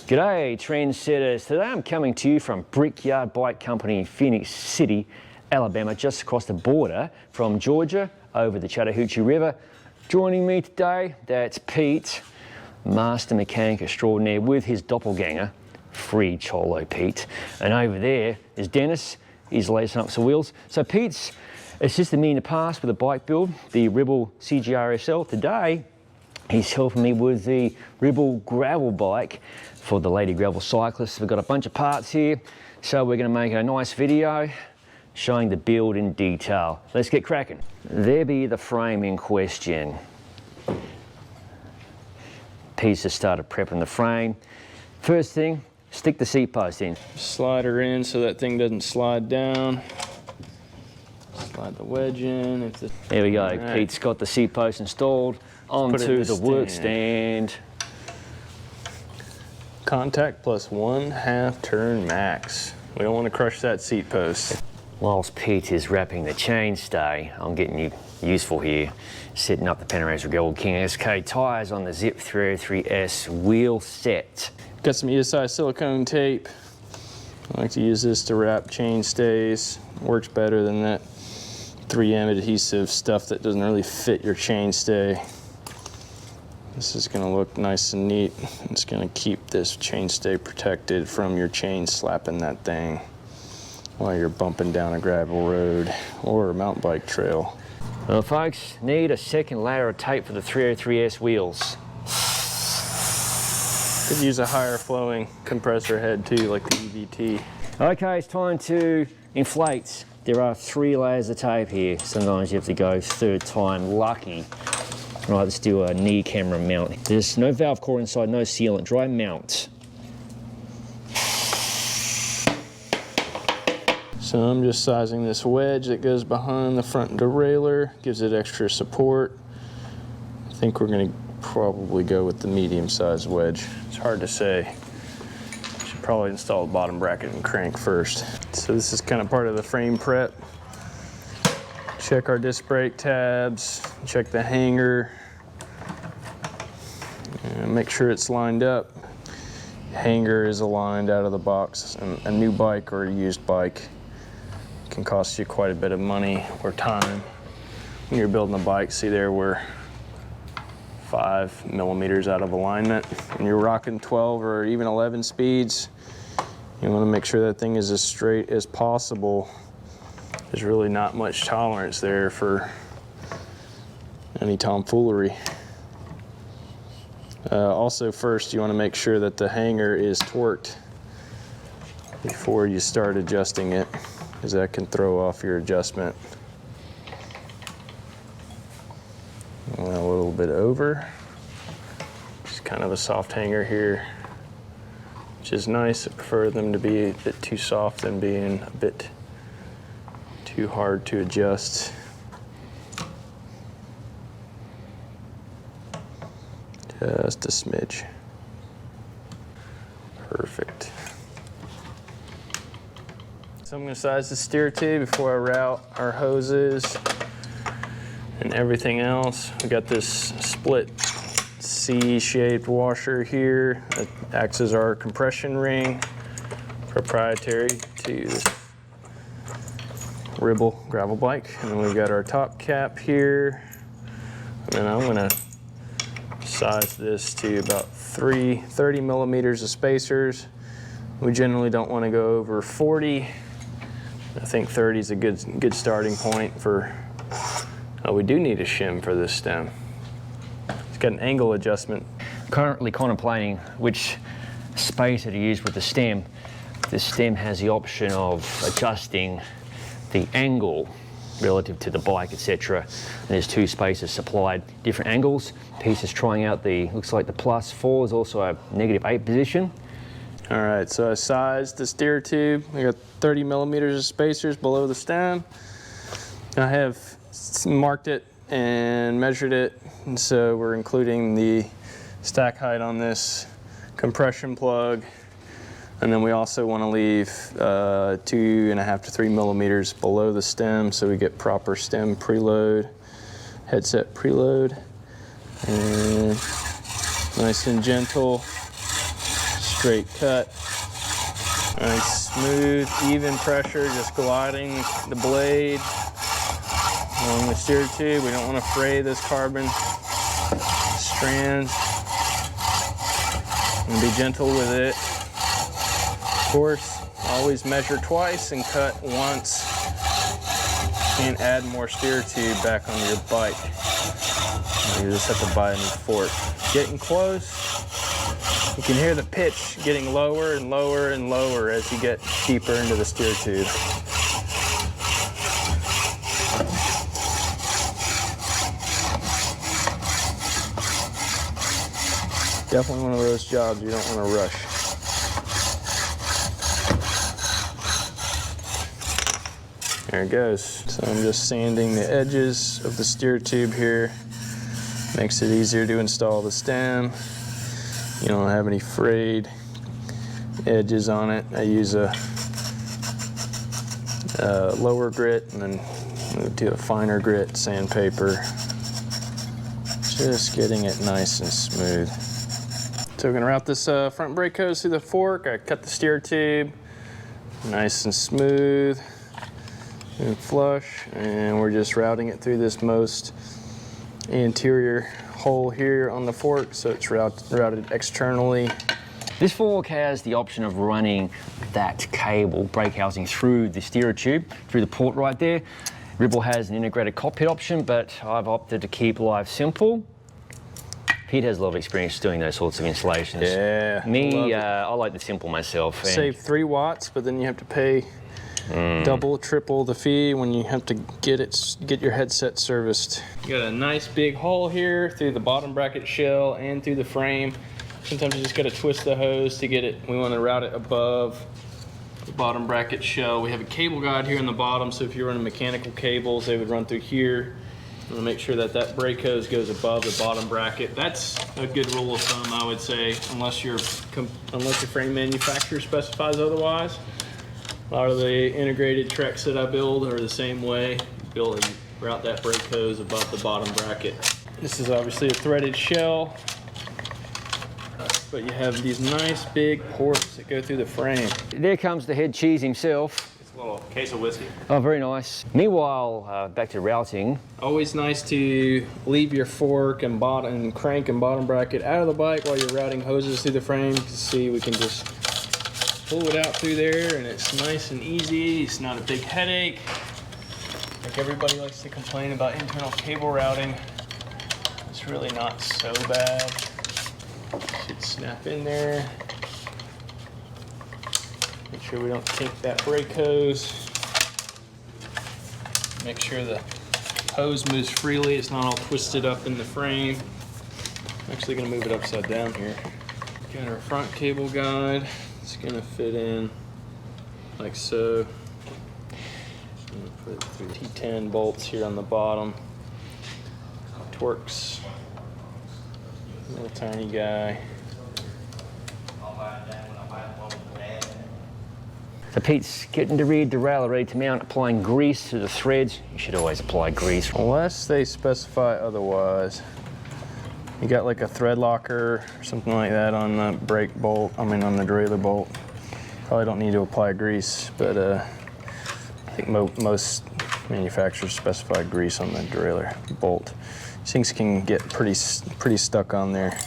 G'day trendsetters, today I'm coming to you from Brickyard Bike Co in Phenix City, Alabama, just across the border from Georgia over the Chattahoochee River. Joining me today, that's Pete, master mechanic extraordinaire with his doppelganger, Free Cholo Pete. And over there is Dennis, he's lacing up some wheels. So Pete's assisted me in the past with a bike build, the Ribble CGR SL. Today, he's helping me with the Ribble gravel bike for the lady gravel cyclists. We've got a bunch of parts here, so we're going to make a nice video showing the build in detail. Let's get cracking. There be the frame in question. Pete's just started prepping the frame. First thing, stick the seat post in. Slide her in so that thing doesn't slide down. Slide the wedge in. There we go. Right. Pete's got the seat post installed onto the work stand. Contact plus 1/2 turn max. We don't want to crush that seat post. Whilst Pete is wrapping the chainstay, I'm getting you useful here, setting up the Phenix Gravel King SK tyres on the Zipp 303S wheel set. Got some ESI silicone tape. I like to use this to wrap chainstays. Works better than that 3M adhesive stuff that doesn't really fit your chainstay. This is going to look nice and neat. It's going to keep this chainstay protected from your chain slapping that thing while you're bumping down a gravel road or a mountain bike trail. Well folks, need a second layer of tape for the 303S wheels. Could use a higher flowing compressor head too, like the EVT. Okay, it's time to inflate. There are 3 layers of tape here. Sometimes you have to go third time lucky. Right, let's do a knee camera mount. There's no valve core inside, no sealant, dry mount. So I'm just sizing this wedge that goes behind the front derailleur, gives it extra support. I think we're gonna probably go with the medium-sized wedge. It's hard to say. Should probably install the bottom bracket and crank first. So this is kind of part of the frame prep. Check our disc brake tabs, check the hanger, and make sure it's lined up. Hanger is aligned out of the box. A new bike or a used bike can cost you quite a bit of money or time. When you're building a bike, see there we're 5 millimeters out of alignment. When you're rocking 12 or even 11 speeds, you want to make sure that thing is as straight as possible. There's really not much tolerance there for any tomfoolery. Also first, you want to make sure that the hanger is torqued before you start adjusting it, because that can throw off your adjustment. A little bit over. Just kind of a soft hanger here, which is nice. I prefer them to be a bit too soft than being a bit too hard to adjust. Just a smidge. Perfect. So I'm going to size the steer tube before I route our hoses and everything else. We got this split C-shaped washer here that acts as our compression ring, proprietary to this Ribble gravel bike. And then we've got our top cap here. And then I'm gonna size this to about 30 millimeters of spacers. We generally don't want to go over 40. I think 30 is a good starting point for, we do need a shim for this stem. It's got an angle adjustment. Currently contemplating which spacer to use with the stem. This stem has the option of adjusting the angle relative to the bike, etc. And there's 2 spacers supplied, different angles. Pete's is trying out the, looks like the +4 is also a -8 position. All right, so I sized the steer tube. I got 30 millimeters of spacers below the stem. I have marked it and measured it, and so we're including the stack height on this compression plug. And then we also want to leave 2.5 to 3 millimeters below the stem so we get proper stem preload, headset preload. And nice and gentle, straight cut. Nice, smooth, even pressure, just gliding the blade along the steer tube. We don't want to fray this carbon strands. And be gentle with it. Of course, always measure twice and cut once. And add more steer tube back onto your bike. You just have to buy a new fork. Getting close. You can hear the pitch getting lower and lower and lower as you get deeper into the steer tube. Definitely one of those jobs you don't want to rush. There it goes. So I'm just sanding the edges of the steer tube here. Makes it easier to install the stem. You don't have any frayed edges on it. I use a lower grit and then move to a finer grit sandpaper. Just getting it nice and smooth. So we're gonna route this front brake hose through the fork. I cut the steer tube, nice and smooth and flush, and we're just routing it through this most anterior hole here on the fork, so it's routed externally. This fork has the option of running that cable brake housing through the steerer tube, through the port right there. Ribble has an integrated cockpit option, but I've opted to keep life simple. Pete has a lot of experience doing those sorts of installations. Yeah. Me, I like the simple myself. Save 3 watts, but then you have to pay double, triple the fee when you have to get your headset serviced. You got a nice big hole here through the bottom bracket shell and through the frame. Sometimes you just got to twist the hose to get it. We want to route it above the bottom bracket shell. We have a cable guide here in the bottom, so if you're running mechanical cables, they would run through here. And make sure that that brake hose goes above the bottom bracket. That's a good rule of thumb, I would say, unless your frame manufacturer specifies otherwise. A lot of the integrated treks that I build are the same way. Build and route that brake hose above the bottom bracket. This is obviously a threaded shell, but you have these nice big ports that go through the frame. There comes the head cheese himself. A little case of whiskey. Oh, very nice. Meanwhile, back to routing. Always nice to leave your fork and crank and bottom bracket out of the bike while you're routing hoses through the frame. You can see we can just pull it out through there and it's nice and easy. It's not a big headache. Like everybody likes to complain about internal cable routing. It's really not so bad. Should snap in there. Make sure we don't kink that brake hose. Make sure the hose moves freely. It's not all twisted up in the frame. I'm actually gonna move it upside down here. Got our front cable guide. It's gonna fit in like so. Put through T10 bolts here on the bottom. Torx. Little tiny guy. So Pete's getting to read derailleur ready to mount, applying grease to the threads. You should always apply grease. Unless they specify otherwise. You got like a thread locker or something like that on the brake bolt, on the derailleur bolt. Probably don't need to apply grease, but I think most manufacturers specify grease on the derailleur bolt. These things can get pretty stuck on there.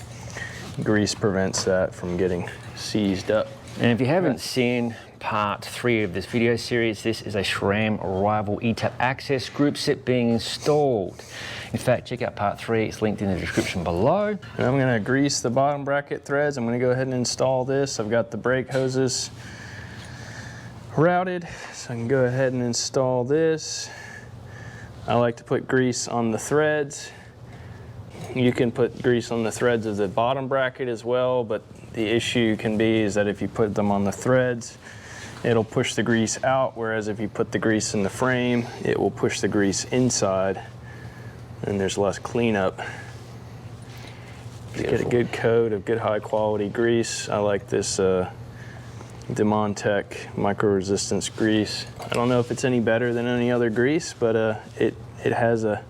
Grease prevents that from getting seized up. And if you haven't seen part 3 of this video series, this is a SRAM Rival eTap AXS group set being installed. In fact, check out part 3, it's linked in the description below. And I'm gonna grease the bottom bracket threads. I'm gonna go ahead and install this. I've got the brake hoses routed, so I can go ahead and install this. I like to put grease on the threads. You can put grease on the threads of the bottom bracket as well, but the issue can be is that if you put them on the threads, it'll push the grease out, whereas if you put the grease in the frame, it will push the grease inside, and there's less cleanup. To get a good coat of good high quality grease, I like this Demontech micro resistance grease. I don't know if it's any better than any other grease, but it has a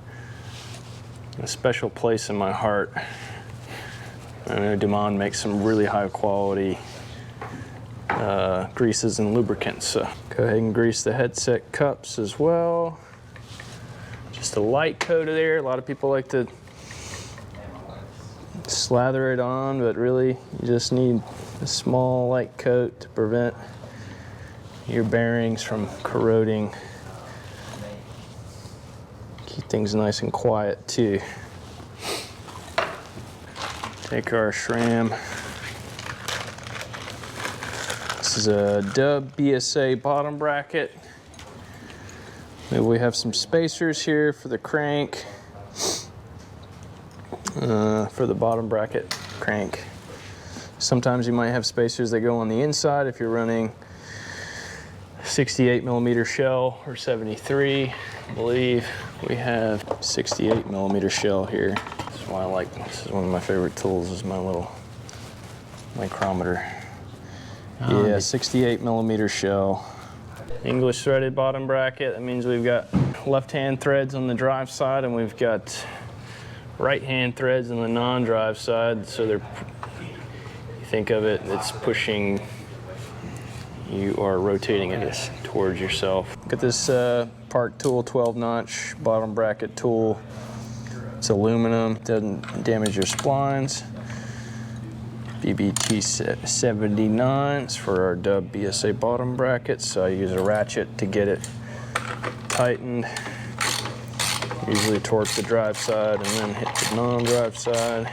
special place in my heart. I know Demond makes some really high quality greases and lubricants. So go ahead and grease the headset cups as well. Just a light coat of there. A lot of people like to slather it on, but really you just need a small light coat to prevent your bearings from corroding. Keep things nice and quiet too. Take our SRAM. This is a Dub BSA bottom bracket. We have some spacers here for the crank, for the bottom bracket crank. Sometimes you might have spacers that go on the inside if you're running 68 millimeter shell or 73. I believe we have 68 millimeter shell here. This is why I like, this is one of my favorite tools, is my little micrometer. Yeah, 68 millimeter shell. English threaded bottom bracket. That means we've got left-hand threads on the drive side and we've got right-hand threads on the non-drive side. So they're, you think of it, it's pushing, you are rotating it towards yourself. Got this Park Tool 12-notch bottom bracket tool. It's aluminum, doesn't damage your splines. BBT 79s for our Dub BSA bottom brackets. So I use a ratchet to get it tightened. Usually torque the drive side and then hit the non-drive side.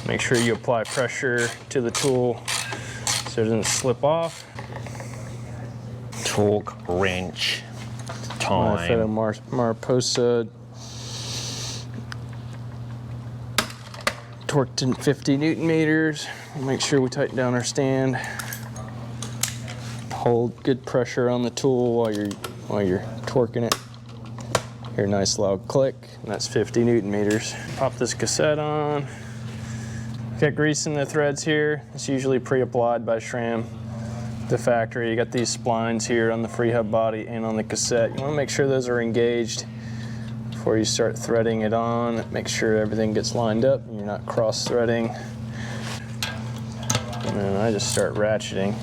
Make sure you apply pressure to the tool so it doesn't slip off. Torque wrench time. I fed a Mariposa torqued in 50 Newton meters. Make sure we tighten down our stand. Hold good pressure on the tool while you're torquing it. Hear a nice loud click, and that's 50 Newton meters. Pop this cassette on. Got grease in the threads here. It's usually pre-applied by SRAM, the factory. You got these splines here on the free hub body and on the cassette. You want to make sure those are engaged before you start threading it on. Make sure everything gets lined up and you're not cross-threading. And then I just start ratcheting.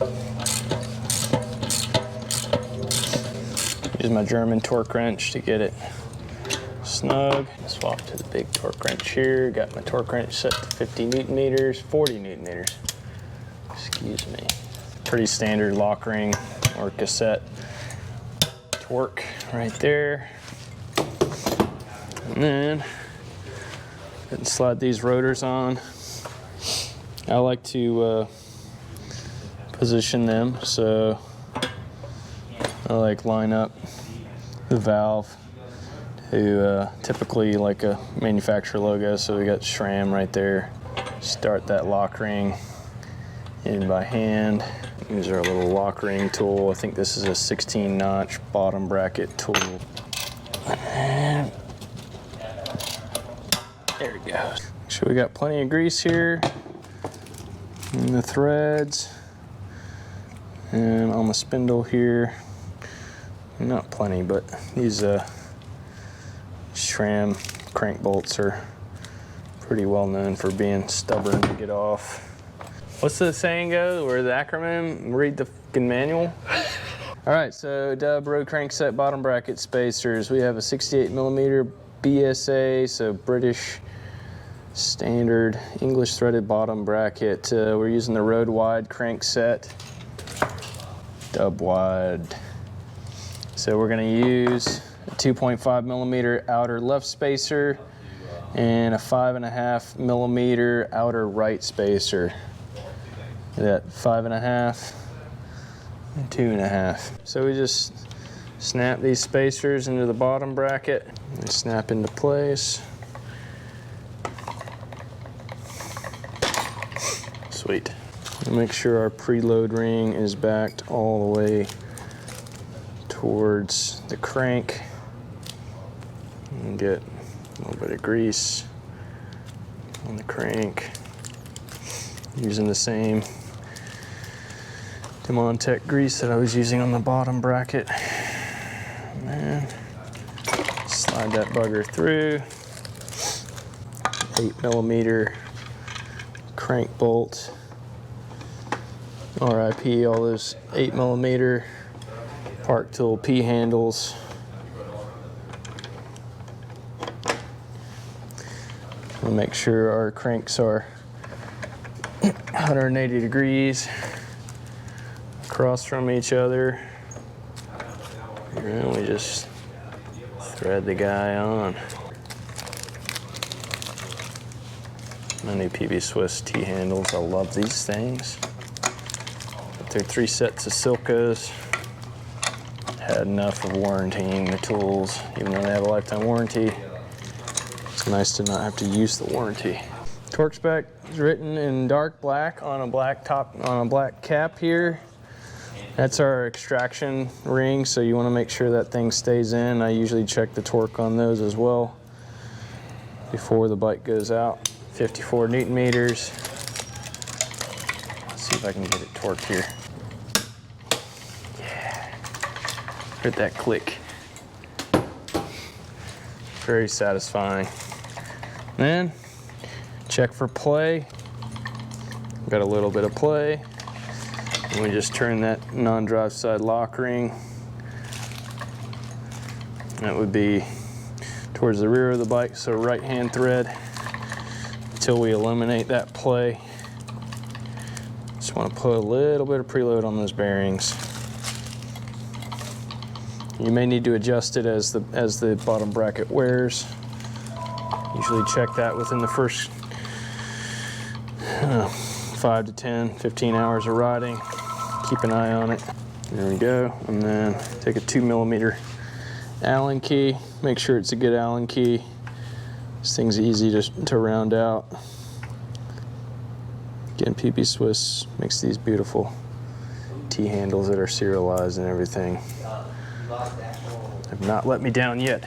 Use my German torque wrench to get it snug. Swap to the big torque wrench here. Got my torque wrench set to 50 Newton meters, 40 Newton meters. Excuse me. Pretty standard lock ring or cassette torque right there. And then go ahead and slide these rotors on. I like to position them, so I like line up the valve to typically like a manufacturer logo. So we got SRAM right there. Start that lock ring in by hand. Use our little lock ring tool. I think this is a 16-notch bottom bracket tool. And there we go. Make sure we got plenty of grease here in the threads and on the spindle here. Not plenty, but these SRAM crank bolts are pretty well known for being stubborn to get off. What's the saying go, or the acronym? Read the fucking manual. All right, so Dub road crankset bottom bracket spacers. We have a 68 millimeter BSA, so British standard English threaded bottom bracket. We're using the road wide crankset, Dub wide. So we're gonna use a 2.5 millimeter outer left spacer and a 5.5 millimeter outer right spacer. That 5.5 and 2.5. So we just snap these spacers into the bottom bracket and snap into place. Sweet. And make sure our preload ring is backed all the way towards the crank. And get a little bit of grease on the crank. Using the same Demontech grease that I was using on the bottom bracket. And then slide that bugger through. 8 millimeter crank bolt. RIP all those 8mm Park Tool P handles. We'll make sure our cranks are 180 degrees across from each other. And we just thread the guy on. My new PB Swiss T-handles, I love these things. But they're 3 sets of Silcos. Had enough of warrantying the tools, even though they have a lifetime warranty. It's nice to not have to use the warranty. Torque spec is written in dark black on a black top, on a black cap here. That's our extraction ring, so you want to make sure that thing stays in. I usually check the torque on those as well before the bike goes out. 54 Newton meters. Let's see if I can get it torqued here. Yeah. Heard that click. Very satisfying. Then check for play. Got a little bit of play. And we just turn that non-drive side lock ring. That would be towards the rear of the bike, so right hand thread, until we eliminate that play. Just want to put a little bit of preload on those bearings. You may need to adjust it as the bottom bracket wears. Usually check that within the first 5 to 10, 15 hours of riding. Keep an eye on it. There we go. And then take a 2mm Allen key. Make sure it's a good Allen key. This thing's easy to round out. Again, PB Swiss makes these beautiful T-handles that are serialized and everything. Have not let me down yet.